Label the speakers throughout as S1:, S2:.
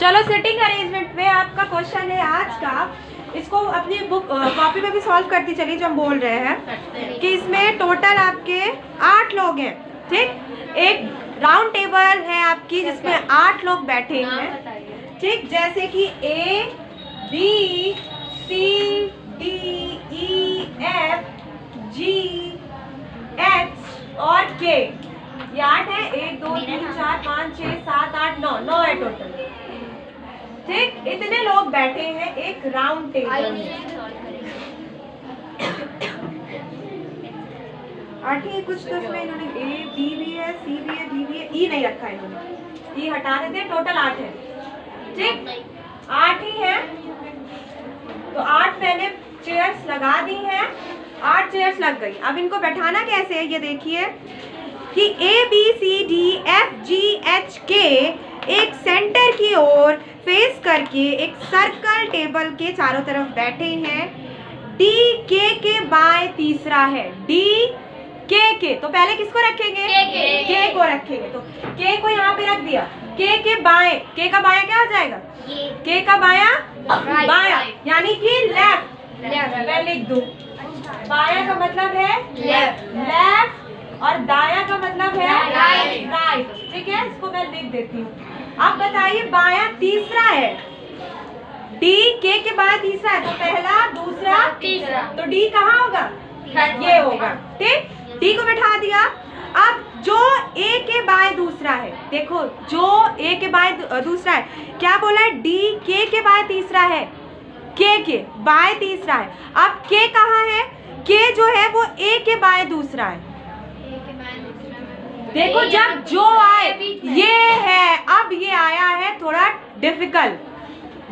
S1: चलो sitting arrangement में आपका क्वेश्चन है आज का, इसको अपनी बुक कॉपी में भी सॉल्व करती चलिए जो हम बोल रहे हैं कि इसमें टोटल आपके 8 लोग हैं, ठीक। एक राउंड टेबल है आपकी जिसमें 8 लोग बैठे हैं, ठीक। जैसे कि A, B, C, D, E, F, G, H और K। ये 8 है। 1 2 3 4 5 6 7 8 9 है टोटल, ठीक। इतने लोग बैठे हैं एक राउंड टेबल में। कुछ तो इसमें इन्होंने A, B भी है, C भी है, D भी है, E नहीं रखा इन्होंने, E हटा देते हैं। टोटल 8 है, ठीक। 8 ही है तो 8 मैंने चेयर्स लगा दी हैं। 8 चेयर्स लग गई। अब इनको बैठाना कैसे है ये देखिए कि A, B, C, D, F, G, H, K एक सेंटर की ओर फेस करके एक सर्कल टेबल के चारों तरफ बैठे हैं। D, K के बाएं तीसरा है। D, K के तो पहले किसको रखेंगे? K को रखेंगे। तो K को यहाँ पे रख दिया। K के बाएं, K का बायां क्या हो जाएगा? K का बायां बायां यानी कि लेफ्ट। मैं लिख दूं, बायां का मतलब है लेफ्ट और दायां का मतलब है राइट, ठीक है। इसको मैं लिख देती हूँ। अब बताइए बायां तीसरा है, D K के बायां तीसरा है तो पहला दूसरा तीसरा, तो D कहाँ होगा? ये होगा, ठीक। D को बैठा दिया। अब जो A के बाएं दूसरा है, देखो जो A के बाएं दूसरा है, क्या बोला है? D K के बाएं तीसरा है, K के बाएं तीसरा है। अब K कहाँ है? K जो है वो A के बाएं दूसरा है। देखो जब जो आए ये है, अब ये आया है थोड़ा डिफिकल्ट,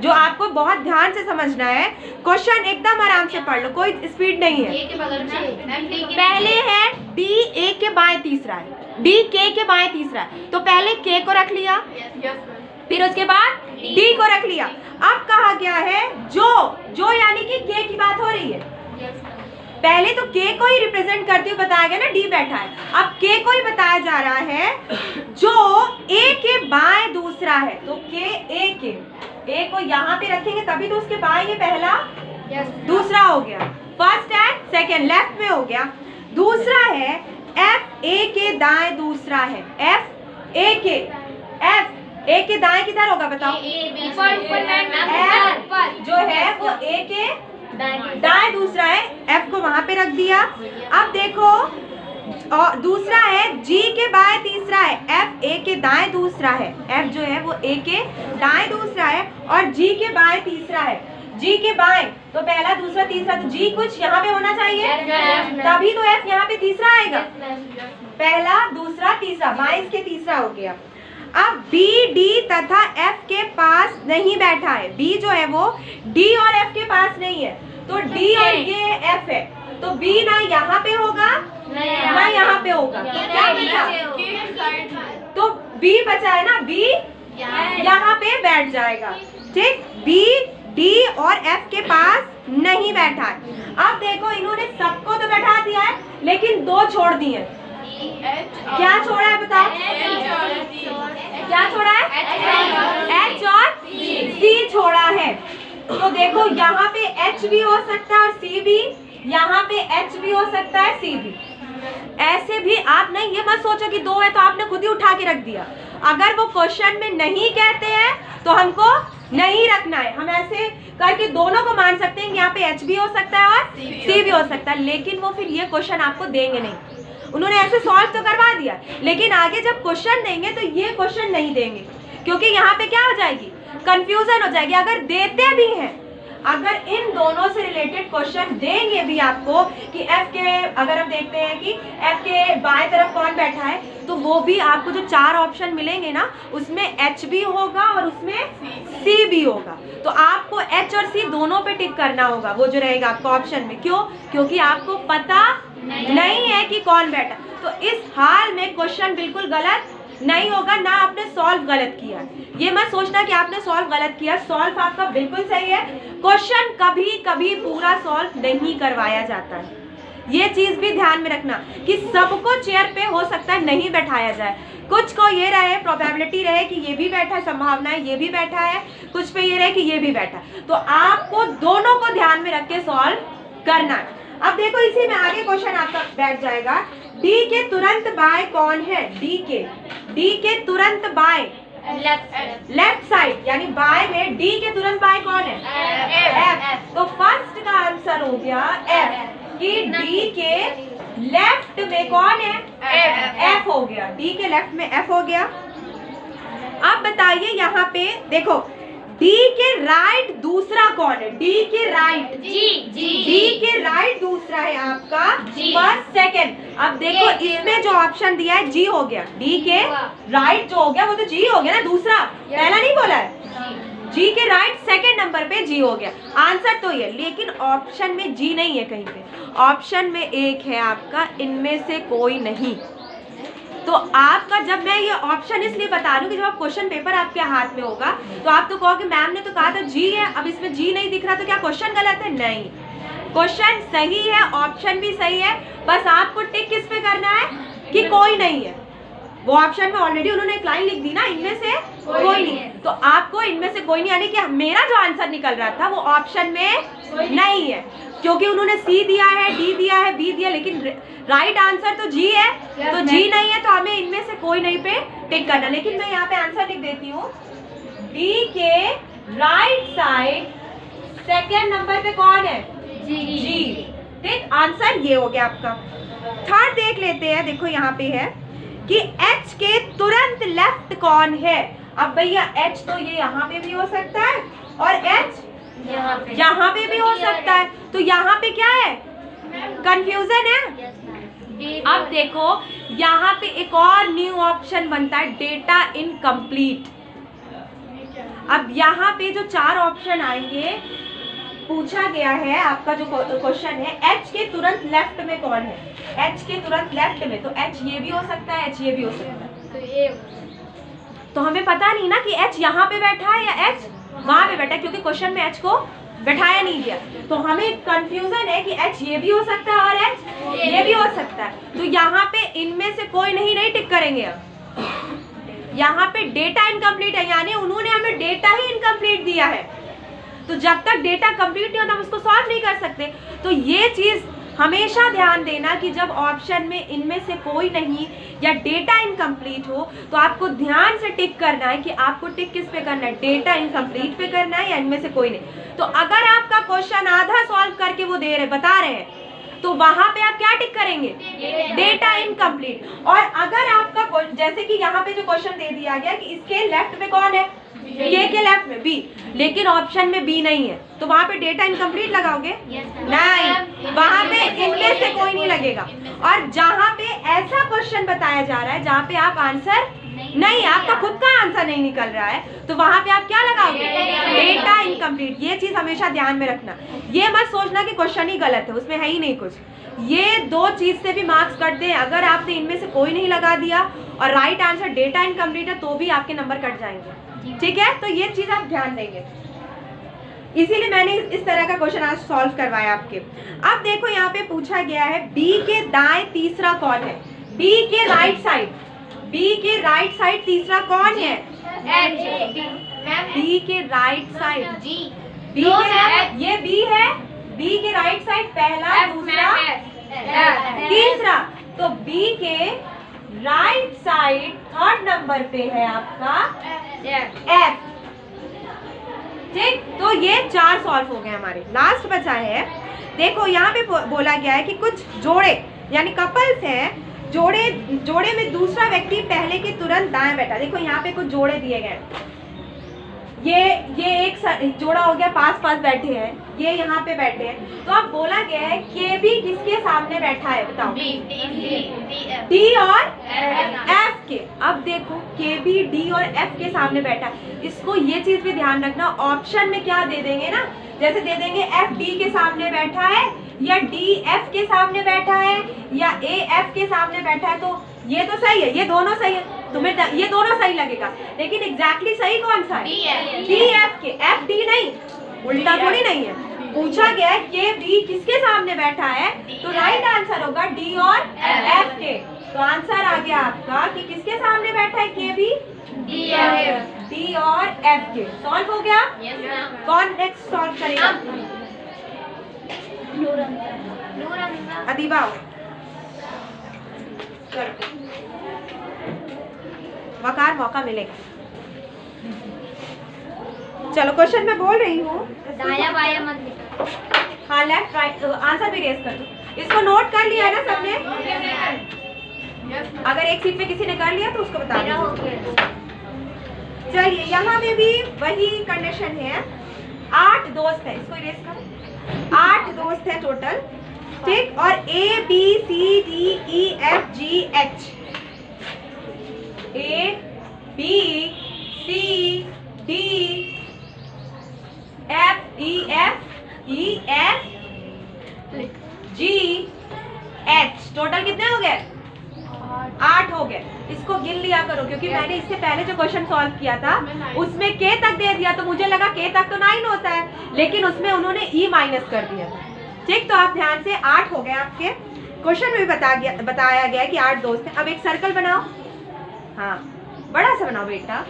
S1: जो आपको बहुत ध्यान से समझना है। क्वेश्चन एकदम आराम से पढ़ लो, कोई स्पीड नहीं है। पहले है D A के बाएं तीसरा है, D K के बाएं तीसरा है, तो पहले K को रख लिया, फिर उसके बाद D को रख लिया। अब कहा गया है जो यानी कि K की बात हो रही है। पहले तो K को ही रिप्रेजेंट करते हुए बताया गया ना, D बैठा है। अब K को ही बताया जा रहा है जो A के बाएं दूसरा है, तो A को यहाँ पे रखेंगे तभी तो उसके बाएं ये पहला दूसरा हो गया, फर्स्ट एंड सेकेंड लेफ्ट में हो गया। दूसरा है F A के दाएं दूसरा है, F A के दाएं किधर होगा बताओ? F जो है वो A के दाएं दूसरा है, F को वहां पे रख दिया। अब देखो और दूसरा है G के बाएं तीसरा है, F A के दाएं दूसरा है, F जो है वो A के दाएं दूसरा है और G के बाएं तीसरा है। G के बाएं तो पहला दूसरा तीसरा, तो G कुछ यहाँ पे होना चाहिए तभी तो F यहाँ पे तीसरा आएगा। पहला दूसरा तीसरा, बाएं इसके तीसरा हो गया। अब B D तथा F के पास नहीं बैठा है, B जो है वो D और F के पास नहीं है, तो D और ये F है, तो B ना यहाँ पे होगा ना यहाँ पे होगा, तो क्या बचा? तो B बचा है ना, B यहाँ पे बैठ जाएगा, ठीक। B D और F के पास नहीं बैठा है। अब देखो इन्होंने सबको तो बैठा दिया है लेकिन 2 छोड़ दिए। क्या छोड़ा है बताओ? क्या छोड़ा है? H और C छोड़ा है। तो देखो यहाँ पे H भी हो सकता है और C भी, यहाँ पे H भी हो सकता है C भी। ऐसे भी आप नहीं ये मत सोचो कि 2 है तो आपने खुद ही उठा के रख दिया। अगर वो क्वेश्चन में नहीं कहते हैं तो हमको नहीं रखना है। हम ऐसे करके दोनों को मान सकते हैं कि यहाँ पे H भी हो सकता है और C भी हो सकता है, लेकिन वो फिर ये क्वेश्चन आपको देंगे नहीं। उन्होंने ऐसे सॉल्व तो करवा दिया लेकिन आगे जब क्वेश्चन देंगे तो ये क्वेश्चन नहीं देंगे, क्योंकि यहाँ पे क्या हो जाएगी? कंफ्यूजन हो जाएगी। अगर देते भी हैं, अगर इन दोनों से रिलेटेड क्वेश्चन देंगे भी आपको कि F के, अगर हम देखते हैं कि F के बाएं तरफ कौन बैठा है, तो वो भी आपको जो 4 ऑप्शन मिलेंगे ना उसमें H भी होगा और उसमें C भी होगा, तो आपको H और C दोनों पे टिक करना होगा, वो जो रहेगा आपको ऑप्शन में। क्यों? क्योंकि आपको पता नहीं है कि कौन बैठा। तो इस हाल में क्वेश्चन बिल्कुल गलत नहीं होगा, ना आपने सॉल्व गलत किया। ये मत सोचना कि आपने सॉल्व गलत किया, सॉल्व आपका बिल्कुल सही है। क्वेश्चन कभी कभी पूरा सॉल्व नहीं करवाया जाता है, ये चीज भी ध्यान में रखना कि सबको चेयर पे हो सकता है नहीं बैठाया जाए, कुछ को ये रहे प्रोबेबिलिटी रहे कि ये भी बैठा है, संभावना है ये भी बैठा है, कुछ पे ये रहे कि ये भी बैठा है। तो आपको दोनों को ध्यान में रख के सॉल्व करना है। अब देखो इसी में आगे क्वेश्चन आपका बैठ जाएगा, डी के तुरंत बाएं कौन है? डी के तुरंत बाएं लेफ्ट साइड यानी बाएं में डी के तुरंत बाएं कौन है? एफ। तो फर्स्ट का आंसर हो गया एफ कि डी के लेफ्ट में कौन है? एफ हो गया, डी के लेफ्ट में एफ हो गया। अब बताइए यहाँ पे देखो डी के राइट दूसरा कौन है? डी के राइट डी के राइट दूसरा है आपका फर्स्ट सेकंड। अब देखो इसमें जो ऑप्शन दिया है जी हो गया, डी के राइट जो हो गया वो तो जी हो गया ना, दूसरा पहला नहीं बोला है। जी के राइट सेकंड नंबर पे जी हो गया, आंसर तो ये। लेकिन ऑप्शन में जी नहीं है कहीं पे, ऑप्शन में एक है आपका इनमें से कोई नहीं। तो आपका जब मैं ये ऑप्शन इसलिए बता रही हूँ कि जब आप क्वेश्चन पेपर आपके हाथ में होगा तो आप तो कहोगे मैम ने तो कहा था जी है, अब इसमें जी नहीं दिख रहा तो क्या क्वेश्चन गलत है? नहीं, क्वेश्चन सही है, ऑप्शन भी सही है, बस आपको टिक किस पे करना है कि कोई नहीं है। वो ऑप्शन में ऑलरेडी उन्होंने एक लाइन लिख दी ना, इनमें से कोई नहीं, तो आपको इनमें से कोई नहीं, यानी कि मेरा जो आंसर निकल रहा था वो ऑप्शन में नहीं है, क्योंकि उन्होंने सी दिया है, डी दिया है, बी दिया, लेकिन राइट आंसर तो जी है। तो जी नहीं है तो हमें इनमें से कोई नहीं पे टिक करना। लेकिन मैं यहाँ पे आंसर लिख देती हूँ, डी के राइट साइड सेकेंड नंबर पे कौन है? जी। ठीक, आंसर ये हो गया आपका। थर्ड देख लेते हैं, देखो यहाँ पे है कि H के तुरंत लेफ्ट कौन है? अब भैया H तो ये यहाँ पे भी हो सकता है और H यहाँ पे भी हो सकता है, तो यहाँ पे क्या है? कंफ्यूजन है। अब देखो यहाँ पे एक और न्यू ऑप्शन बनता है, डेटा इनकम्प्लीट। अब यहाँ पे जो चार ऑप्शन आएंगे, पूछा गया है आपका जो क्वेश्चन है H के तुरंत लेफ्ट में कौन है? H के तुरंत लेफ्ट में, तो H ये भी हो सकता है, H ये भी हो सकता है। तो हमें पता नहीं ना कि H यहाँ पे बैठा है या H वहां पे बैठा है, क्योंकि क्वेश्चन में H को बैठाया नहीं गया। तो हमें कंफ्यूजन है कि H ये भी हो सकता है और H ये भी हो सकता है। तो यहाँ पे इनमें से कोई नहीं टिक करेंगे। अब यहाँ पे डेटा इनकम्प्लीट है, यानी उन्होंने हमें डेटा ही इनकम्प्लीट दिया है। तो जब तक डेटा कंप्लीट नहीं होता हम उसको सॉल्व नहीं कर सकते। तो ये चीज हमेशा ध्यान देना कि जब ऑप्शन में इनमें से कोई नहीं या डेटा इनकम्प्लीट हो तो आपको ध्यान से टिक करना है कि आपको टिक किस पे करना है, डेटा इनकम्प्लीट पे करना है या इनमें से कोई नहीं। तो अगर आपका क्वेश्चन आधा सॉल्व करके वो दे रहे बता रहे हैं तो वहां पे आप क्या टिक करेंगे? Data incomplete. और अगर आपका जैसे कि यहाँ पे जो क्वेश्चन दे दिया गया कि इसके लेफ्ट में कौन है, ये के लेफ्ट में बी, लेकिन ऑप्शन में बी नहीं है, तो वहाँ पे डेटा इनकम्प्लीट लगाओगे? नहीं, वहाँ पे इनमें से कोई नहीं लगेगा। और जहाँ पे ऐसा क्वेश्चन बताया जा रहा है जहाँ पे आप आंसर नहीं, आपका खुद का आंसर नहीं निकल रहा है, तो वहाँ पे आप क्या लगाओगे? Data incomplete. ये चीज हमेशा ध्यान में रखना। ये मत सोचना कि क्वेश्चन ही गलत है, उसमें है ही नहीं कुछ। ये दो चीज से भी मार्क्स कट दें। अगर आपने इनमें से कोई नहीं लगा दिया और राइट आंसर डेटा इनकम्प्लीट है तो भी आपके नंबर कट जाएंगे। ठीक है, तो ये चीज आप ध्यान देंगे, इसीलिए मैंने इस तरह का क्वेश्चन आज सॉल्व करवाया आपके। अब देखो यहाँ पे पूछा गया है बी के दाएं तीसरा कौन है? बी के राइट साइड, बी के राइट साइड तीसरा कौन है? बी के राइट साइड बी के, ये बी है, बी के राइट साइड पहला, दूसरा, तीसरा। तो बी के राइट साइड थर्ड नंबर पे है आपका एफ। ठीक, तो ये चार सॉल्व हो गए हमारे। लास्ट बचा है, देखो यहाँ पे बोला गया है कि कुछ जोड़े यानी कपल्स हैं, जोड़े में दूसरा व्यक्ति पहले के तुरंत दाएं बैठा। देखो यहाँ पे कुछ जोड़े दिए गए, ये एक जोड़ा हो गया, पास पास बैठे हैं, ये यहाँ पे बैठे हैं। तो अब बोला गया है के बी किसके सामने बैठा है बताओ? डी और एफ के। अब देखो के बी डी और एफ के सामने बैठा है, इसको ये चीज भी ध्यान रखना। ऑप्शन में क्या दे देंगे ना, जैसे दे देंगे एफ डी के सामने बैठा है या डी एफ के सामने बैठा है या ए एफ के सामने बैठा है, तो ये तो सही है, ये दोनों सही है, तुम्हें ये दोनों सही लगेगा। लेकिन एग्जैक्टली सही कौन सा है? डी एफ के, एफ डी नहीं, उल्टा थोड़ी नहीं है। पूछा गया है के बी किसके सामने बैठा है, तो राइट आंसर होगा डी और एफ के। तो आंसर आ गया आपका कि किसके सामने बैठा है के बी, डी और एफ के। सॉल्व हो गया। कौन नेक्स्ट सॉल्व करेगा? अदीबा वकार मौका मिलेगा। चलो क्वेश्चन मैं बोल रही हूँ,
S2: दाया बाया मत लिखो।
S1: हाँ लेफ्ट राइट आंसर भी रेस कर दो। इसको नोट कर लिया है ना सबने? अगर एक सीट पे किसी ने कर लिया तो उसको बता दीजिए। चलिए यहाँ में भी वही कंडीशन है, 8 दोस्त है, इसको इरेज करो। 8 दोस्त है टोटल, ठीक। और A B C D E F G H, A B C D F E F G H, total कितने हो गए? 8 हो गए। इसको गिन लिया करो, क्योंकि मैंने इससे पहले जो क्वेश्चन सॉल्व किया था उसमें k तक दे दिया, तो मुझे लगा k तक तो 9 होता है, लेकिन उसमें उन्होंने e माइनस कर दिया था, ठीक। तो आप ध्यान से 8 हो गए आपके। क्वेश्चन में भी बताया गया कि 8 दोस्त हैं। अब एक सर्कल बनाओ, हाँ बड़ा सा बनाओ बेटा,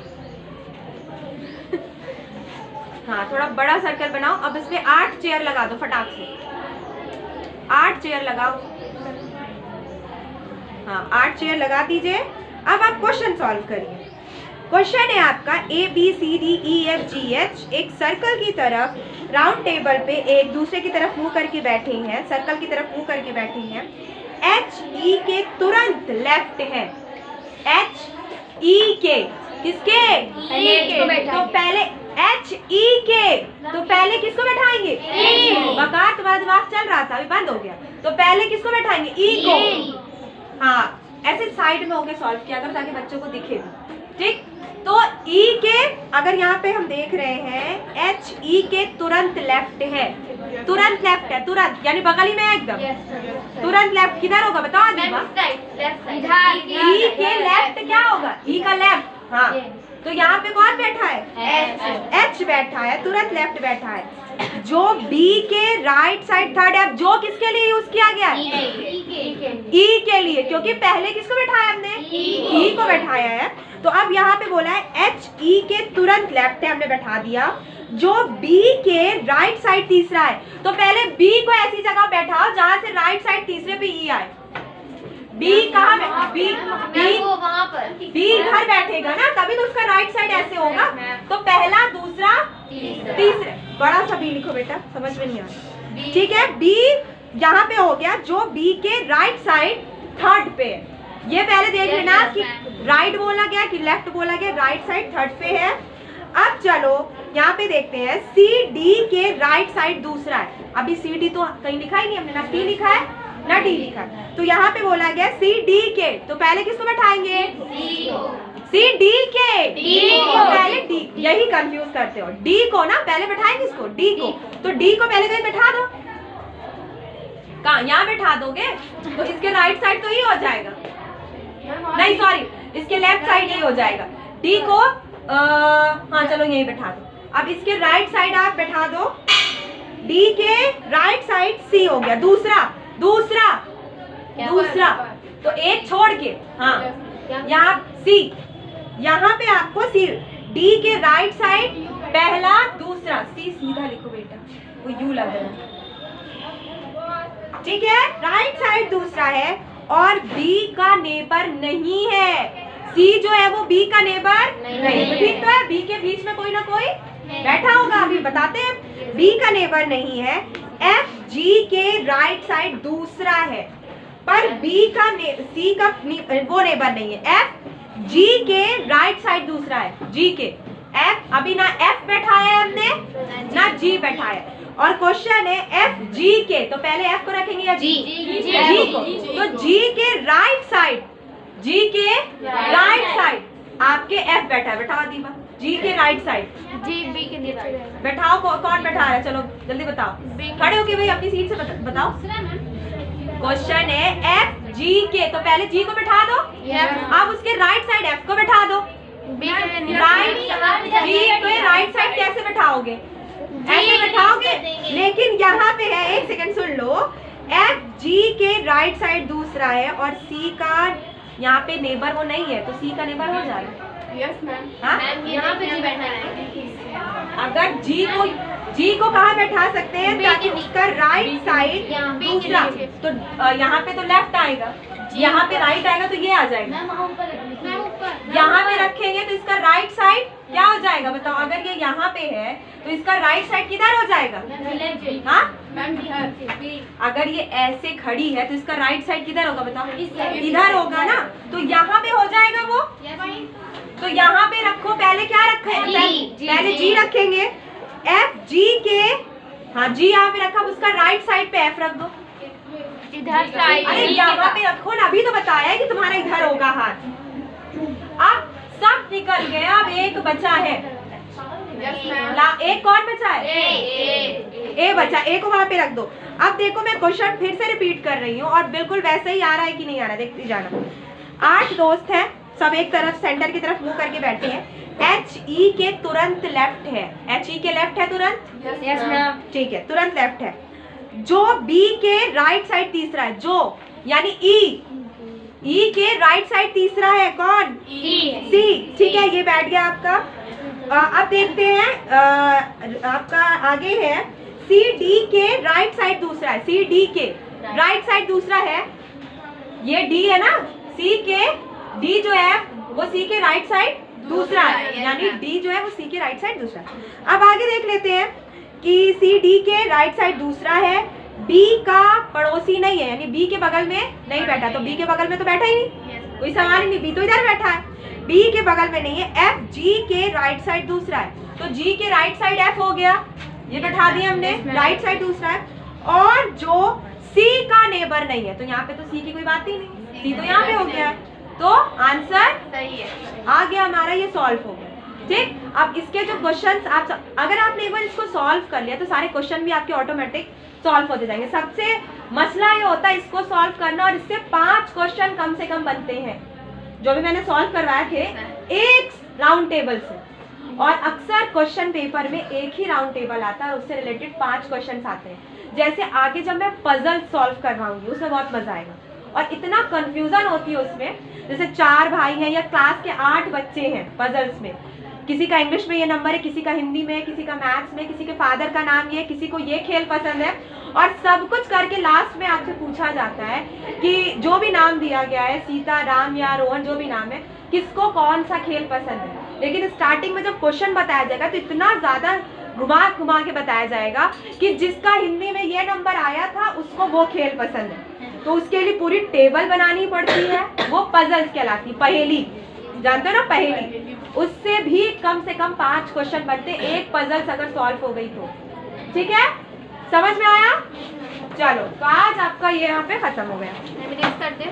S1: हाँ थोड़ा बड़ा सर्कल बनाओ। अब इसमें 8 चेयर लगा दो फटाक से, 8 चेयर लगाओ, हाँ 8 चेयर लगा दीजिए। अब आप क्वेश्चन सॉल्व करिए। क्वेश्चन है आपका A B C D E F G H एक सर्कल की तरफ राउंड टेबल पे एक दूसरे की तरफ मुंह करके बैठे हैं, सर्कल की तरफ मुंह करके बैठे हैं। H E के तुरंत लेफ्ट है, H E के किसके? तो पहले H E के, तो पहले किसको बैठाएंगे? वकार तुम्हारा दिमाग चल रहा था, अभी बंद हो गया। तो पहले किसको बैठाएंगे? E को। हाँ ऐसे साइड में होके सॉल्व किया करो ताकि बच्चों को दिखे भी, ठीक। तो E के अगर यहाँ पे हम देख रहे हैं H E के तुरंत लेफ्ट है, तुरंत लेफ्ट है, तुरंत यानी बगल ही में एकदम। तुरंत लेफ्ट किधर होगा बताओ दीवा? E के लेफ्ट क्या होगा? E का लेफ्ट, हाँ। तो यहाँ पे कौन बैठा है? H बैठा है, तुरंत लेफ्ट बैठा है। जो B के राइट साइड थर्ड है, जो किसके लिए यूज किया गया है? E के लिए, क्योंकि पहले किसको बैठाया हमने? E को बैठाया है। तो अब यहाँ पे बोला है H E के तुरंत लेफ्ट है, हमने बैठा दिया। जो B के राइट साइड तीसरा है, तो पहले B को ऐसी जगह बैठाओ जहाँ से राइट साइड तीसरे पे E आए। B कहाँ बैठा? B इधर बैठेगा ना, तभी तो उसका राइट साइड ऐसे होगा। तो पहला दूसरा तीसरा, बड़ा सा B लिखो बेटा, समझ में नहीं आ रहा, ठीक है। B यहाँ पे हो गया, जो B के राइट साइड थर्ड पे है। ये पहले देख लेना कि राइट बोला गया कि लेफ्ट बोला गया, राइट साइड थर्ड पे है। अब चलो यहाँ पे देखते हैं सी डी के राइट साइड दूसरा है। अभी सी डी तो कहीं लिखा ही नहीं हमने, ना सी लिखा है ना डी लिखा है। तो यहाँ पे बोला गया सी डी के, तो पहले किसको बैठाएंगे? सी डी के, तो पहले डी, यही कंफ्यूज करते हो, डी को ना पहले बैठाएंगे इसको, डी को, तो डी को पहले कहीं बैठा दो। कहाँ? यहाँ बैठा दोगे तो इसके राइट साइड तो ही हो जाएगा, नहीं सॉरी इसके लेफ्ट साइड ही हो जाएगा। डी को हाँ चलो यही बैठा दो। अब इसके राइट साइड आप बैठा दो, डी के राइट साइड सी हो गया, दूसरा दूसरा दूसरा, तो एक छोड़ के हाँ यहाँ सी, यहाँ पे आपको सी, डी के राइट साइड पहला दूसरा, सी सीधा लिखो बेटा, वो यू लग रहा है, ठीक है। राइट साइड दूसरा है और बी का नेबर नहीं है। सी जो है वो बी का नेबर नहीं, ठीक तो है। बी के बीच में कोई ना कोई बैठा होगा, अभी बताते हैं। बी का नेबर नहीं है। एफ जी के राइट साइड दूसरा है, पर बी का सी का वो नेबर नहीं है। एफ जी के राइट साइड दूसरा है, जी के। एफ अभी ना एफ बैठाया है हमने ना जी बैठाया है, और क्वेश्चन है एफ जी के, तो पहले एफ को रखेंगे या जी को, तो जी के राइट साइड, जी के राइट साइड आपके एफ बैठा है, बैठाओ दीपा, जी के राइट साइड,
S2: जी बी के राइट
S1: बैठाओ। कौन बैठा रहा है? चलो जल्दी बताओ, खड़े होके भाई अपनी सीट से बताओ। क्वेश्चन है एफ जी के, तो पहले जी को बैठा दो, अब उसके राइट साइड एफ को बैठा दो। राइट जी के राइट साइड कैसे बैठाओगे? ऐसे बैठाओगे, लेकिन यहाँ पे है, एक सेकंड सुन लो, एफ जी के राइट साइड दूसरा है और सी का यहाँ पे नेबर वो नहीं है, तो सी का नेबर हो जाएगा।
S3: Yes ma'am.
S1: हाँ,
S2: यहाँ पे जी बैठा है।
S1: अगर जी को कहाँ बैठा सकते हैं ताकि उसका राइट साइड दूसरा, तो यहाँ पे तो लेफ्ट आएगा, यहाँ पे राइट आएगा तो ये आ जाएगा। यहाँ पे रखेंगे तो इसका राइट साइड क्या हो जाएगा बताओ? अगर ये यहाँ पे है तो इसका राइट साइड किधर हो जाएगा? हाँ
S3: मैम
S1: अगर ये ऐसे खड़ी है तो इसका राइट साइड किधर होगा बताओ? इधर होगा ना, तो यहाँ पे हो जाएगा वो। तो यहाँ पे रखो, पहले क्या रखा है? पहले जी रखेंगे, एफ जी के, हाँ जी यहाँ पे रखा, उसका राइट साइड पे एफ रख दो।
S2: इधर साइड।
S1: अरे यहाँ पे रखो ना, अभी तो बताया है कि तुम्हारा इधर होगा हाथ। अब सब निकल गए, अब एक बचा है।
S3: Yes ma'am.
S1: ला एक कौन बचा है? ए बचा, ए को वहां पे रख दो। अब देखो मैं क्वेश्चन फिर से रिपीट कर रही हूँ और बिल्कुल वैसे ही आ रहा है कि नहीं आ रहा है, देखते जाना। 8 दोस्त हैं, सब एक तरफ सेंटर की तरफ मुंह करके बैठे हैं। एच ई के तुरंत लेफ्ट है, एच ई के लेफ्ट है तुरंत,
S2: यस मैम।
S1: ठीक है तुरंत लेफ्ट है। जो बी के राइट साइड तीसरा है, जो यानी ई के राइट साइड तीसरा है कौन? सी, ठीक है ये बैठ गया आपका। अब देखते हैं आपका आगे है, सी डी के राइट साइड दूसरा है, सी डी के राइट साइड दूसरा है, ये डी है ना, सी के डी जो है वो सी के राइट साइड दूसरा है, यानी डी जो है वो सी के राइट साइड दूसरा है। अब आगे देख लेते हैं कि सी डी के राइट साइड दूसरा है, बी का पड़ोसी नहीं है, यानी बी के बगल में नहीं बैठा, तो बी के बगल में तो बैठा ही नहीं, कोई सवाल ही नहीं, बी तो इधर बैठा है, बी के बगल में नहीं है। एफ जी के राइट साइड दूसरा है, तो जी के राइट साइड एफ हो गया, ये बैठा दिया हमने, राइट साइड दूसरा है। और जो सी का नेबर नहीं है, तो यहाँ पे तो सी की कोई बात ही नहीं, सी तो यहाँ पे हो गया है, तो आंसर
S2: सही है।
S1: आ गया हमारा, ये सॉल्व हो गया। ठीक, अब इसके जो क्वेश्चंस अगर आपने एक बार इसको सॉल्व कर लिया तो सारे क्वेश्चन भी आपके ऑटोमेटिक सॉल्व होते जाएंगे। सबसे मसला ये होता है इसको सॉल्व करना, और इससे 5 क्वेश्चन कम से कम बनते हैं, जो भी मैंने सॉल्व करवाए थे एक राउंड टेबल से। और अक्सर क्वेश्चन पेपर में एक ही राउंड टेबल आता है और उससे रिलेटेड 5 क्वेश्चन आते हैं। जैसे आगे जब मैं पजल सॉल्व करवाऊंगी उसमें बहुत मजा आएगा, और इतना कंफ्यूजन होती है उसमें, जैसे 4 भाई हैं या क्लास के 8 बच्चे हैं पजल्स में, किसी का इंग्लिश में ये नंबर है, किसी का हिंदी में, किसी का मैथ्स में, किसी के फादर का नाम ये, किसी को ये खेल पसंद है, और सब कुछ करके लास्ट में आपसे पूछा जाता है कि जो भी नाम दिया गया है, सीता, राम या रोहन, जो भी नाम है, किसको कौन सा खेल पसंद है। लेकिन स्टार्टिंग में जब क्वेश्चन बताया जाएगा तो इतना ज्यादा घुमा के बताया जाएगा कि जिसका हिंदी में ये नंबर आया था उसको वो खेल पसंद है, तो उसके लिए पूरी टेबल बनानी पड़ती है, वो पजल्स कहलाती, पहेली, जानते हो ना पहेली, उससे भी कम से कम 5 क्वेश्चन बनते एक पजल्स अगर सॉल्व हो गई तो। ठीक है, समझ में आया? चलो तो आज आपका ये यहाँ पे खत्म हो गया।
S2: कर दे।